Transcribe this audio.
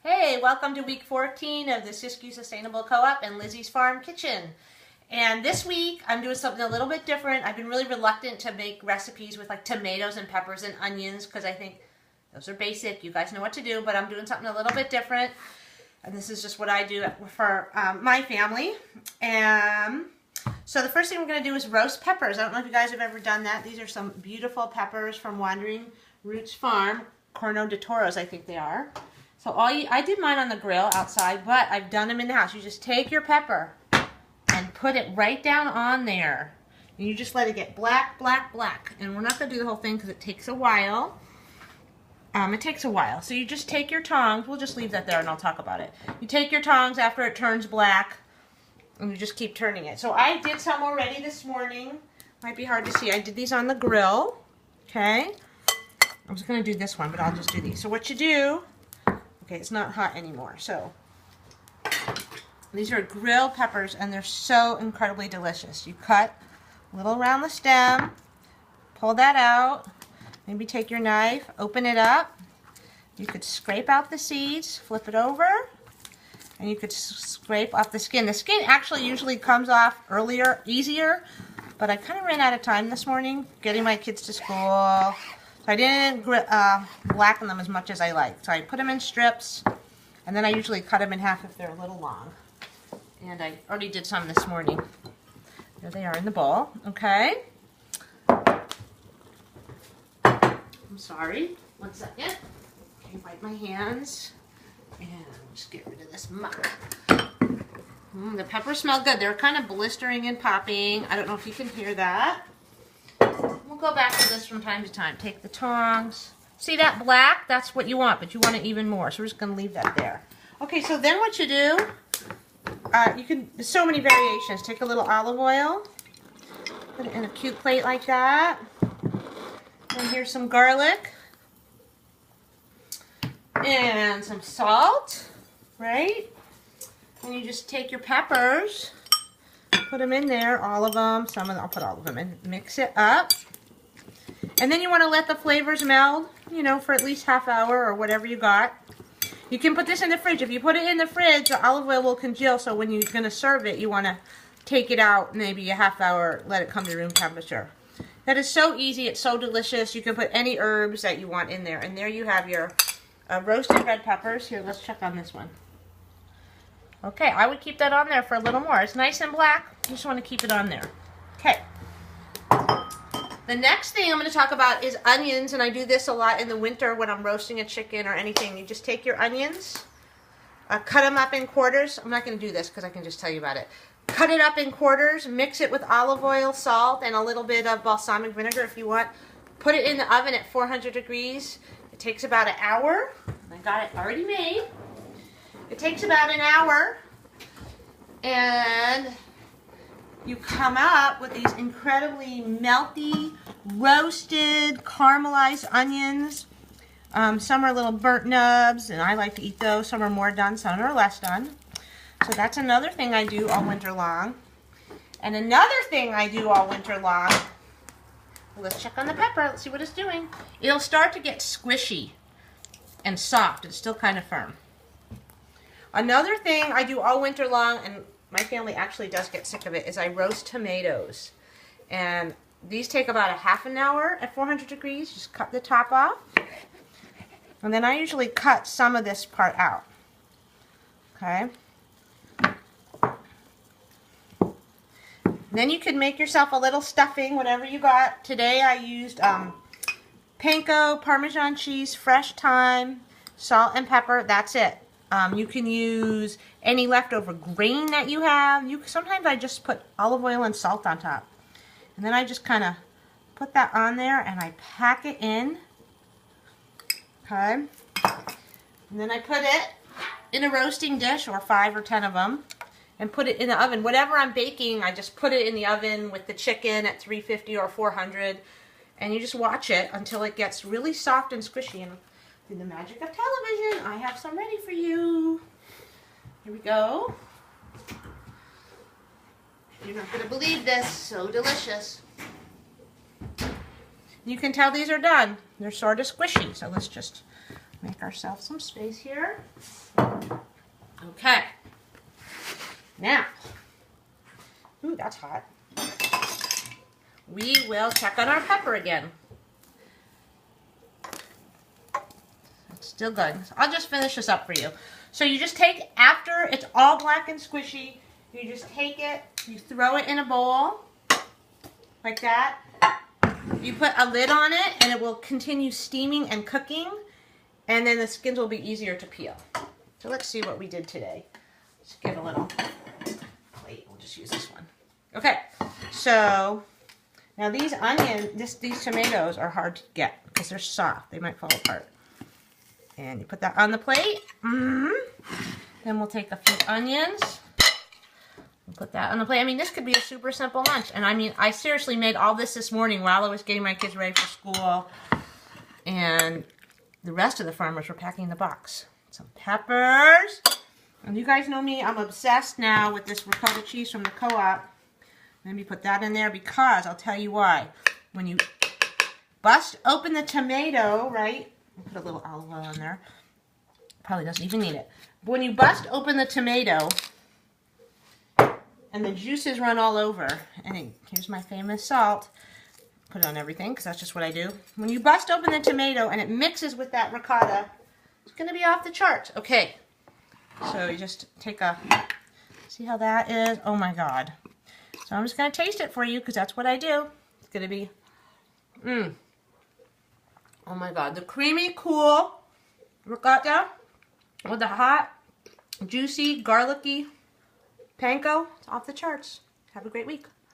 Hey, welcome to week 14 of the Siskiyou Sustainable Co-op and Lizzie's Farm Kitchen. And this week, I'm doing something a little bit different. I've been really reluctant to make recipes with like tomatoes and peppers and onions because I think those are basic. You guys know what to do, but I'm doing something a little bit different. And this is just what I do for my family. So the first thing we're going to do is roast peppers. I don't know if you guys have ever done that. These are some beautiful peppers from Wandering Roots Farm. Corno de Toros, I think they are. So I did mine on the grill outside, but I've done them in the house. You just take your pepper and put it right down on there. And you just let it get black, black, black. And we're not going to do the whole thing because it takes a while. So you just take your tongs. We'll just leave that there and I'll talk about it. You take your tongs after it turns black and you just keep turning it. So I did some already this morning. Might be hard to see. I did these on the grill. Okay. I'm just going to do this one, but I'll just do these. So what you do... Okay, it's not hot anymore. So these are grilled peppers and they're so incredibly delicious. You cut a little around the stem, pull that out, maybe take your knife, open it up. You could scrape out the seeds, flip it over, and you could scrape off the skin. The skin actually usually comes off easier, but I kind of ran out of time this morning getting my kids to school. So I didn't blacken them as much as I like. So I put them in strips, and then I usually cut them in half if they're a little long. And I already did some this morning. There they are in the bowl. Okay. I'm sorry. 1 second. Okay, wipe my hands. And just get rid of this muck. The peppers smell good. They're kind of blistering and popping. I don't know if you can hear that. We'll go back to this from time to time. Take the tongs. See that black? That's what you want, but you want it even more. So we're just going to leave that there. Okay, so then what you do, there's so many variations. Take a little olive oil, put it in a cute plate like that. And here's some garlic. And some salt, right? And you just take your peppers, put them in there, all of them. I'll put all of them in. Mix it up. And then you want to let the flavors meld, for at least half hour or whatever you got. You can put this in the fridge. If you put it in the fridge, the olive oil will congeal, so when you're going to serve it, you want to take it out maybe a half hour, let it come to room temperature. That is so easy. It's so delicious. You can put any herbs that you want in there. And there you have your roasted red peppers. Here, let's check on this one. Okay, I would keep that on there for a little more. It's nice and black. You just want to keep it on there. Okay. The next thing I'm going to talk about is onions, and I do this a lot in the winter when I'm roasting a chicken or anything. You just take your onions, cut them up in quarters. I'm not going to do this because I can just tell you about it. Cut it up in quarters, mix it with olive oil, salt, and a little bit of balsamic vinegar if you want. Put it in the oven at 400 degrees. It takes about an hour. I got it already made. It takes about an hour, and you come up with these incredibly melty, roasted, caramelized onions. Some are little burnt nubs, and I like to eat those. Some are more done, some are less done. So that's another thing I do all winter long. And another thing I do all winter long, let's check on the pepper. Let's see what it's doing. It'll start to get squishy and soft. It's still kind of firm. Another thing I do all winter long, and my family actually does get sick of it, is I roast tomatoes. And these take about a half an hour at 400 degrees. Just cut the top off. And then I usually cut some of this part out. Okay. Then you could make yourself a little stuffing, whatever you got. Today I used panko, Parmesan cheese, fresh thyme, salt and pepper. That's it. You can use any leftover grain that you have. Sometimes I just put olive oil and salt on top. And then I just kind of put that on there and I pack it in. Okay. And then I put it in a roasting dish, or 5 or 10 of them, and put it in the oven. Whatever I'm baking, I just put it in the oven with the chicken at 350 or 400. And you just watch it until it gets really soft and squishy. And through the magic of television, I have some ready for you. Here we go. You're not going to believe this. So delicious. You can tell these are done. They're sort of squishy. So let's just Make ourselves some space here. Okay. Now, ooh, that's hot. We will check on our pepper again. It's still good. So I'll just finish this up for you. So you just take, after it's all black and squishy, you just take it, you throw it in a bowl, like that. You put a lid on it, and it will continue steaming and cooking, and then the skins will be easier to peel. So let's see what we did today. Let's get a little plate. We'll just use this one. Okay, so now these these tomatoes are hard to get because they're soft. They might fall apart. And you put that on the plate. Then we'll take a few onions. We'll put that on the plate. I mean, this could be a super simple lunch. And I mean, I seriously made all this morning while I was getting my kids ready for school. And the rest of the farmers were packing the box. Some peppers. And you guys know me, I'm obsessed now with this ricotta cheese from the co-op. Let me put that in there because I'll tell you why. When you bust open the tomato, right? I'll put a little olive oil in there. Probably doesn't even need it. But when you bust open the tomato and the juices run all over, and here's my famous salt. Put it on everything because that's just what I do. When you bust open the tomato and it mixes with that ricotta, it's going to be off the charts. Okay. So you just take a, see how that is? Oh my God. So I'm just going to taste it for you because that's what I do. It's going to be, oh my God. The creamy, cool ricotta with the hot, juicy, garlicky panko. It's off the charts. Have a great week.